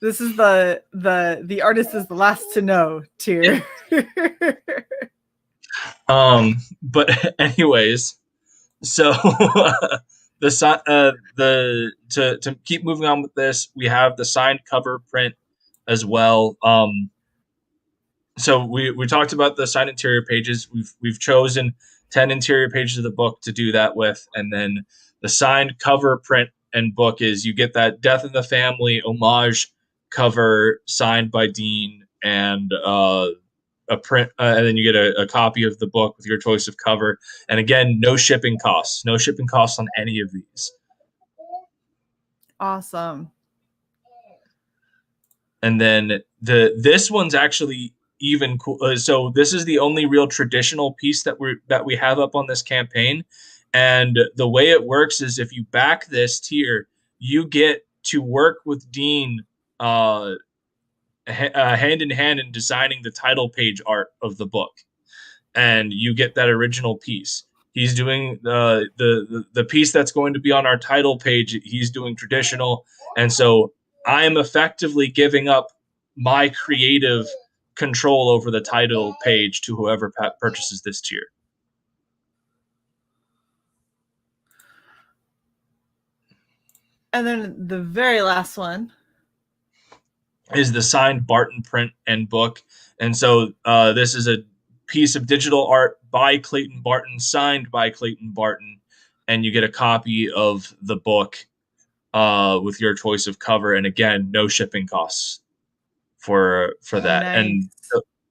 [SPEAKER 1] this is the artist is the last to know tier.
[SPEAKER 2] But anyways, so to keep moving on with this, we have the signed cover print as well. So we talked about the signed interior pages. We've chosen 10 interior pages of the book to do that with, and then the signed cover print and book is you get that Death in the Family homage cover signed by Dean and a print, and then you get a copy of the book with your choice of cover. And again, no shipping costs on any of these.
[SPEAKER 1] Awesome.
[SPEAKER 2] And then this one's actually even cool. So this is the only real traditional piece that we have up on this campaign. And the way it works is if you back this tier, you get to work with Dean hand in hand in designing the title page art of the book. And you get that original piece. He's doing the piece that's going to be on our title page. He's doing traditional. And so I am effectively giving up my creative control over the title page to whoever purchases this tier.
[SPEAKER 1] And then the very last one
[SPEAKER 2] is the signed Barton print and book. And so this is a piece of digital art by Clayton Barton, signed by Clayton Barton, and you get a copy of the book with your choice of cover. And again, no shipping costs for that. Nice. And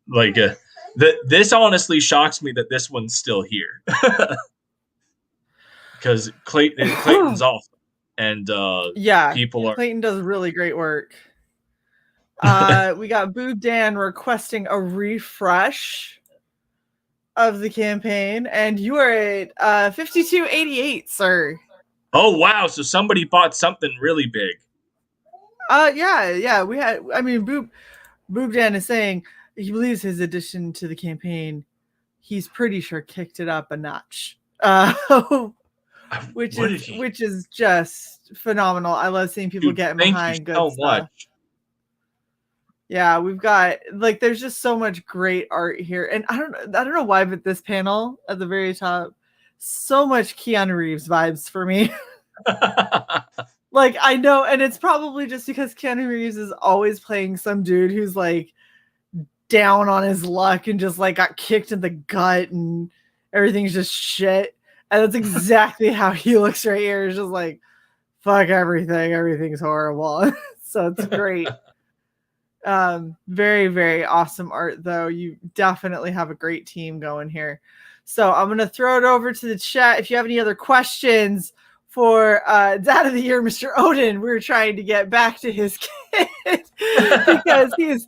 [SPEAKER 2] like this honestly shocks me that this one's still here because Clayton's awesome. And
[SPEAKER 1] Clayton does really great work. We got Boob Dan requesting a refresh of the campaign, and you are at 5288, sir.
[SPEAKER 2] Oh wow! So somebody bought something really big.
[SPEAKER 1] Yeah. We had. I mean, Boob Dan is saying he believes his addition to the campaign. He's pretty sure kicked it up a notch. Which is just phenomenal. I love seeing people getting behind good stuff. Much. Yeah, we've got there's just so much great art here, and I don't know why, but this panel at the very top, so much Keanu Reeves vibes for me. I know, and it's probably just because Keanu Reeves is always playing some dude who's down on his luck and just got kicked in the gut and everything's just shit. And that's exactly how he looks right here. It's just fuck everything. Everything's horrible. So it's great. Very, very awesome art, though. You definitely have a great team going here. So I'm going to throw it over to the chat. If you have any other questions for Dad of the Year, Mr. Oden, we're trying to get back to his kid because he's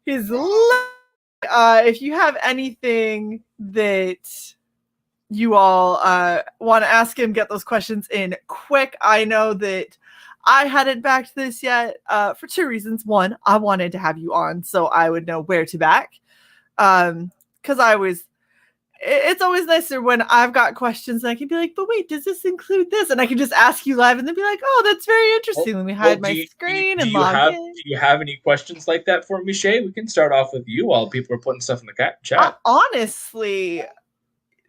[SPEAKER 1] if you have anything that you all want to ask him, get those questions in quick. I know that I hadn't backed this yet for two reasons. One, I wanted to have you on so I would know where to back. Because it's always nicer when I've got questions and I can be like, but wait, does this include this? And I can just ask you live and then be like, oh, that's very interesting. Let me hide my screen and log in.
[SPEAKER 2] Do you have any questions like that for me, Shae? We can start off with you while people are putting stuff in the chat.
[SPEAKER 1] Honestly,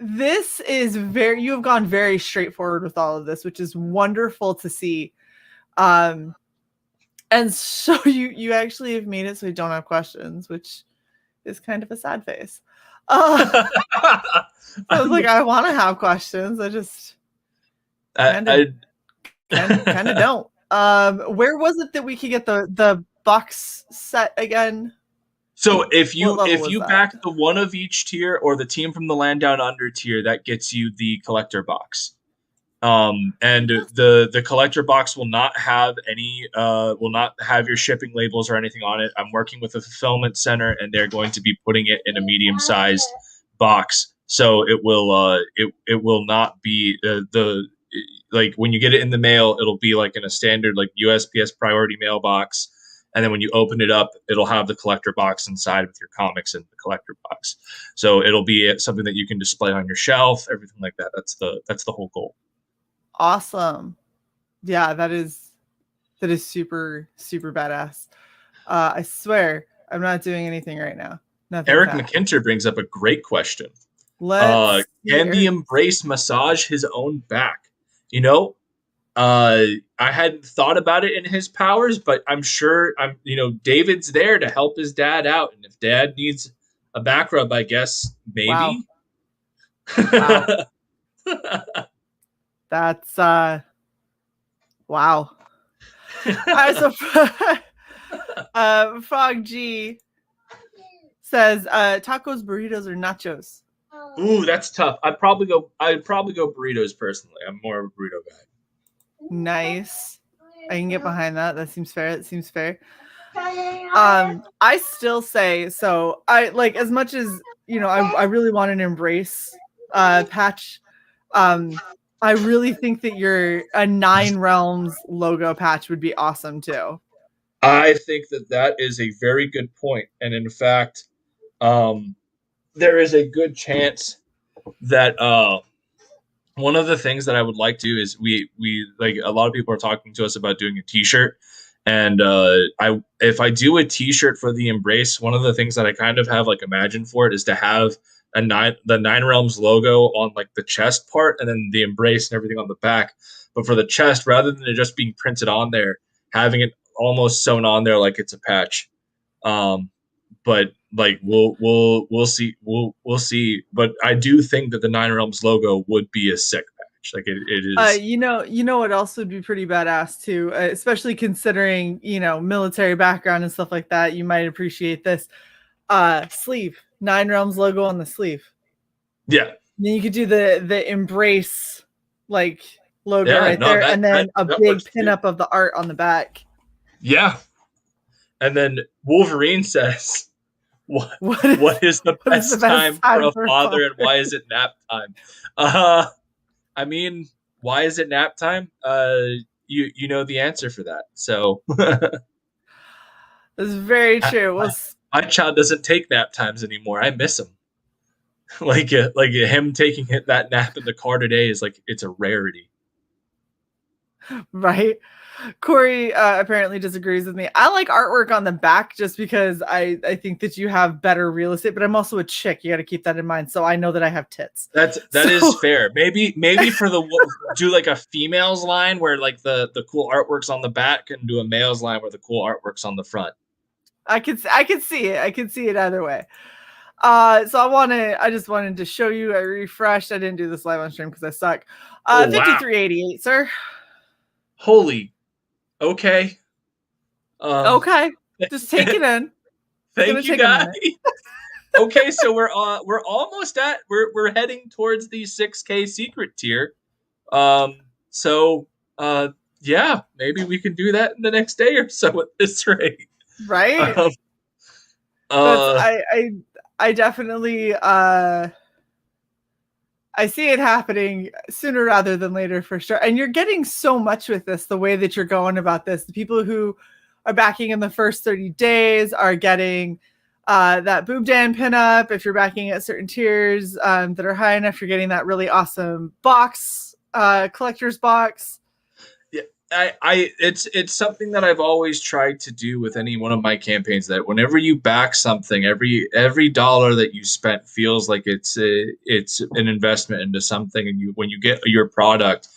[SPEAKER 1] this is you have gone very straightforward with all of this, which is wonderful to see. And so you actually have made it so we don't have questions, which is kind of a sad face. I was like, I want to have questions. I just kind of don't. Where was it that we could get the box set again?
[SPEAKER 2] So if you back the one of each tier or the team from the Land Down Under tier, that gets you the collector box. And the collector box will not have your shipping labels or anything on it. I'm working with a fulfillment center, and they're going to be putting it in a medium-sized box, so it will not be like when you get it in the mail, it'll be like in a standard like USPS priority mail box, and then when you open it up, it'll have the collector box inside with your comics in the collector box. So it'll be something that you can display on your shelf, everything like that. That's the whole goal.
[SPEAKER 1] Awesome. Yeah, that is super, super badass. I swear I'm not doing anything right now. Nothing.
[SPEAKER 2] Eric McKinter brings up a great question. Can the Embrace massage his own back? I hadn't thought about it in his powers, but I'm sure David's there to help his dad out. And if dad needs a back rub, I guess maybe.
[SPEAKER 1] Wow. That's wow. So Frog G says tacos, burritos, or nachos.
[SPEAKER 2] Ooh, that's tough. I'd probably go burritos personally. I'm more of a burrito guy.
[SPEAKER 1] Nice. I can get behind that. That seems fair. I still say so. I like, as much as I really want an Embrace patch. I really think that a 9 Realms logo patch would be awesome too.
[SPEAKER 2] I think that is a very good point. And in fact, there is a good chance that one of the things that I would like to do is we like, a lot of people are talking to us about doing a t-shirt. And if I do a t-shirt for the Embrace, one of the things that I kind of have like imagined for it is to have the 9 Realms logo on like the chest part, and then the Embrace and everything on the back. But for the chest, rather than it just being printed on there, having it almost sewn on there like it's a patch. But like we'll see. We'll see. But I do think that the 9 Realms logo would be a sick patch. Like it is.
[SPEAKER 1] You know what else would be pretty badass too, especially considering military background and stuff like that. You might appreciate this. Sleeve. 9 Realms logo on the sleeve.
[SPEAKER 2] Yeah.
[SPEAKER 1] Then you could do the Embrace like logo there, and then a big pinup of the art on the back.
[SPEAKER 2] Yeah. And then Wolverine says, what is the best time for a father, and why is it nap time? I mean, why is it nap time? You know the answer for that. So
[SPEAKER 1] that's very true.
[SPEAKER 2] My child doesn't take nap times anymore. I miss him. like him taking that nap in the car today is like, it's a rarity.
[SPEAKER 1] Right. Corey apparently disagrees with me. I like artwork on the back just because I think that you have better real estate, but I'm also a chick. You got to keep that in mind. So I know that I have tits.
[SPEAKER 2] That is fair. Maybe for do like a female's line where like the cool artwork's on the back, and do a male's line where the cool artwork's on the front. I could see it. I could see it either way. So I just wanted to show you. I refreshed. I didn't do this live on stream because I suck. 5388, sir. Holy. Okay.
[SPEAKER 1] Okay. Just take it in.
[SPEAKER 2] Thank you, guys. Okay, so we're almost we're heading towards the 6K secret tier. So, yeah, maybe we can do that in the next day or so at this rate.
[SPEAKER 1] Right?
[SPEAKER 2] Um,
[SPEAKER 1] That's
[SPEAKER 2] uh,
[SPEAKER 1] I definitely I see it happening sooner rather than later for sure. And you're getting so much with this, the way that you're going about this. The people who are backing in the first 30 days are getting that boob dan pinup. If you're backing at certain tiers that are high enough, you're getting that really awesome box, collector's box.
[SPEAKER 2] yeah, it's something that I've always tried to do with any one of my campaigns. That whenever you back something, every dollar that you spent feels like it's an investment into something, and when you get your product,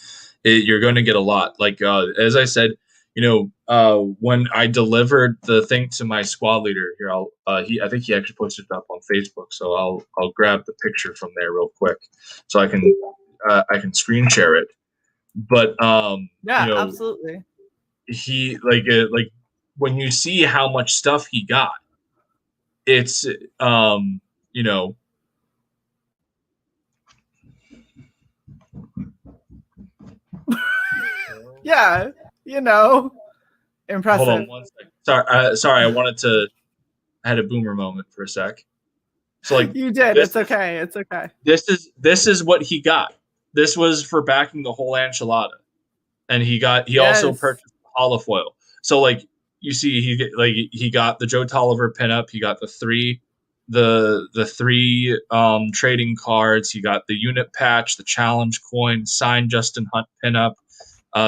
[SPEAKER 2] you're going to get a lot. Like as I said, when I delivered the thing to my squad leader here, I think he actually posted it up on Facebook, so I'll grab the picture from there real quick, so I can screen share it. But
[SPEAKER 1] Yeah, absolutely.
[SPEAKER 2] he like when you see how much stuff he got, it's you know
[SPEAKER 1] Yeah, impressive.
[SPEAKER 2] hold on one second. Sorry, I had a boomer moment for a sec. So like
[SPEAKER 1] You did.
[SPEAKER 2] this
[SPEAKER 1] It's okay. It's okay.
[SPEAKER 2] this is what he got. This was for backing the whole enchilada, and he also
[SPEAKER 1] Yes.
[SPEAKER 2] purchased holofoil. So like you see, he got the Joe Tolliver pinup. He got the three trading cards. He got the unit patch, the challenge coin, signed Justin Hunt pinup,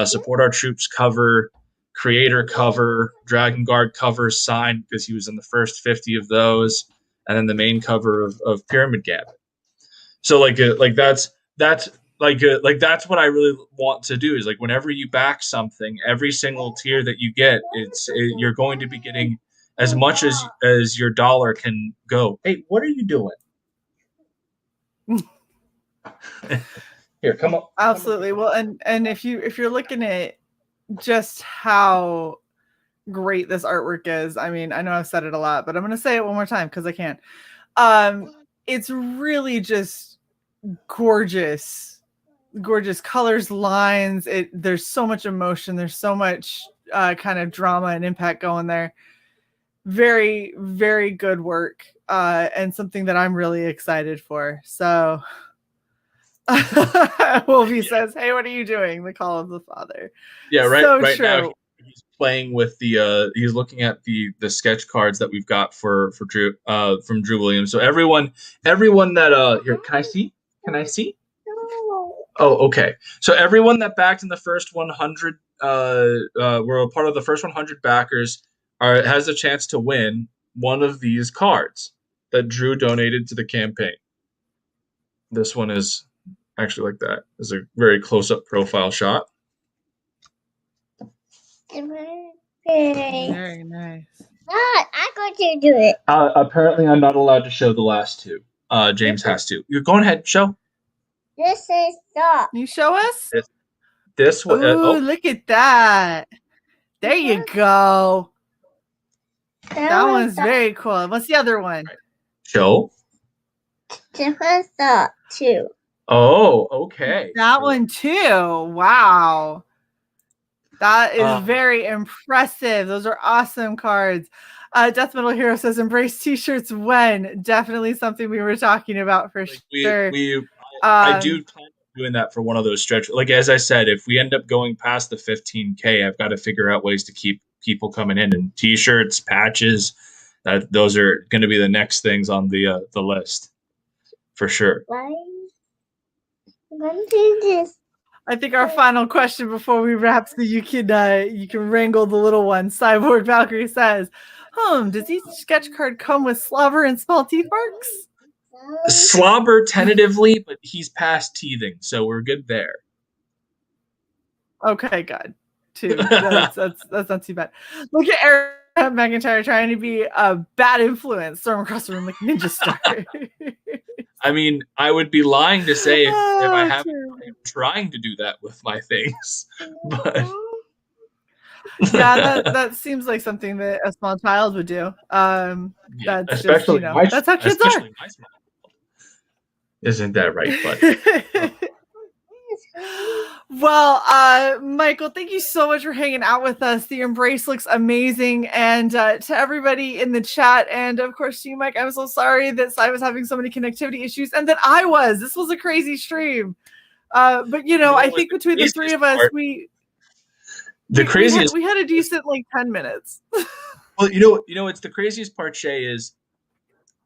[SPEAKER 2] support our troops cover, creator cover, Dragon Guard cover signed because he was in the first 50 of those, and then the main cover of Pyramid Gambit. So that's what I really want to do is like whenever you back something, every single tier that you get, you're going to be getting as much as your dollar can go. Hey, what are you doing? Here, come on.
[SPEAKER 1] Absolutely. Well, and if you're looking at just how great this artwork is, I mean, I know I've said it a lot, but I'm going to say it one more time because I can. It's really just gorgeous colors, lines. There's so much emotion. There's so much kind of drama and impact going there. Very, very good work, and something that I'm really excited for. So Wolfie says, "Hey, what are you doing?" The call of the father.
[SPEAKER 2] Yeah,
[SPEAKER 1] So
[SPEAKER 2] right
[SPEAKER 1] true.
[SPEAKER 2] now he's playing with he's looking at the sketch cards that we've got for Drew from Drew Williams. So everyone that here, can I see? Can I see? Oh, okay. So everyone that backed in the first 100 were a part of the first 100 backers has a chance to win one of these cards that Drew donated to the campaign. This one is actually like that. It's a very close-up profile shot.
[SPEAKER 1] Very nice.
[SPEAKER 4] I'm going to do it.
[SPEAKER 2] Apparently, I'm not allowed to show the last two. James has to. You're going ahead, show.
[SPEAKER 4] This is stop.
[SPEAKER 1] Can you show us?
[SPEAKER 2] This one.
[SPEAKER 1] Ooh, look at that. There you go. That one's very cool. What's the other one?
[SPEAKER 2] Show.
[SPEAKER 4] Different stop too.
[SPEAKER 2] Oh, okay.
[SPEAKER 1] That one too. Wow. That is very impressive. Those are awesome cards. Death Metal Hero says, embrace t-shirts when. Definitely something we were talking about for sure.
[SPEAKER 2] I do plan on doing that for one of those stretch. Like, as I said, if we end up going past the 15K, I've got to figure out ways to keep people coming in. And t-shirts, patches, those are going to be the next things on the list. For sure.
[SPEAKER 4] Why? I'm going to do this.
[SPEAKER 1] I think our final question before we wrap, so you can wrangle the little one. Red Valkyrie says, does each sketch card come with slobber and small teeth marks?
[SPEAKER 2] Slobber tentatively, but he's past teething, so we're good there.
[SPEAKER 1] Okay, good. That's not too bad. Look at Eric McIntyre trying to be a bad influence, storm across the room like Ninja Star.
[SPEAKER 2] I mean, I would be lying to say if I haven't been trying to do that with my things. But
[SPEAKER 1] yeah, that seems like something that a small child would do. That's especially just, that's how kids are. Isn't
[SPEAKER 2] that right, buddy?
[SPEAKER 1] Well, Michael, thank you so much for hanging out with us. The Embrace looks amazing. And to everybody in the chat, and of course to you, Mike, I'm so sorry that I was having so many connectivity issues and that I was. This was a crazy stream. But I think between the three of us, we had a decent 10 minutes.
[SPEAKER 2] Well, it's the craziest part, Shae, is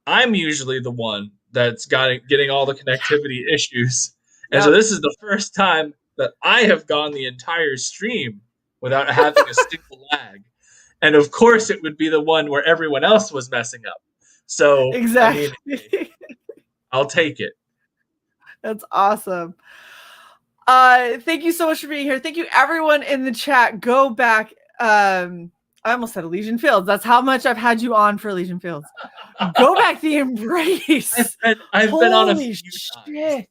[SPEAKER 2] I'm usually the one that's getting all the connectivity issues. And so this is the first time that I have gone the entire stream without having a single lag. And of course it would be the one where everyone else was messing up. So
[SPEAKER 1] exactly.
[SPEAKER 2] I'll take it.
[SPEAKER 1] That's awesome. Thank you so much for being here. Thank you everyone in the chat. Go back. I almost said Elysian Fields. That's how much I've had you on for Elysian Fields. Go back the Embrace.
[SPEAKER 2] I've been on a few
[SPEAKER 1] shit.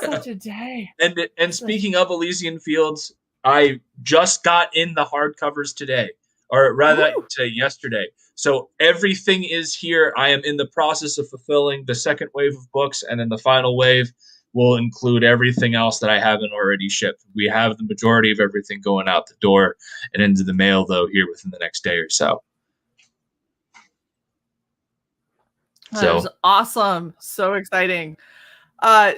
[SPEAKER 1] Such a day.
[SPEAKER 2] And speaking of Elysian Fields, I just got in the hardcovers today, or rather I would say yesterday. So everything is here. I am in the process of fulfilling the second wave of books, and then the final wave will include everything else that I haven't already shipped. We have the majority of everything going out the door and into the mail, though, here within the next day or so.
[SPEAKER 1] That is awesome. So exciting.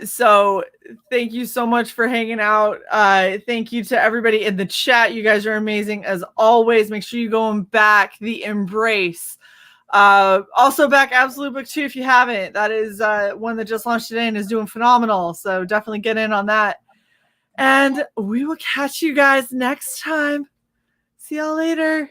[SPEAKER 1] So thank you so much for hanging out. Thank you to everybody in the chat. You guys are amazing as always. Make sure you go and back the Embrace. Also back Absolute Book 2 if you haven't. That is one that just launched today and is doing phenomenal. So definitely get in on that. And we will catch you guys next time. See y'all later.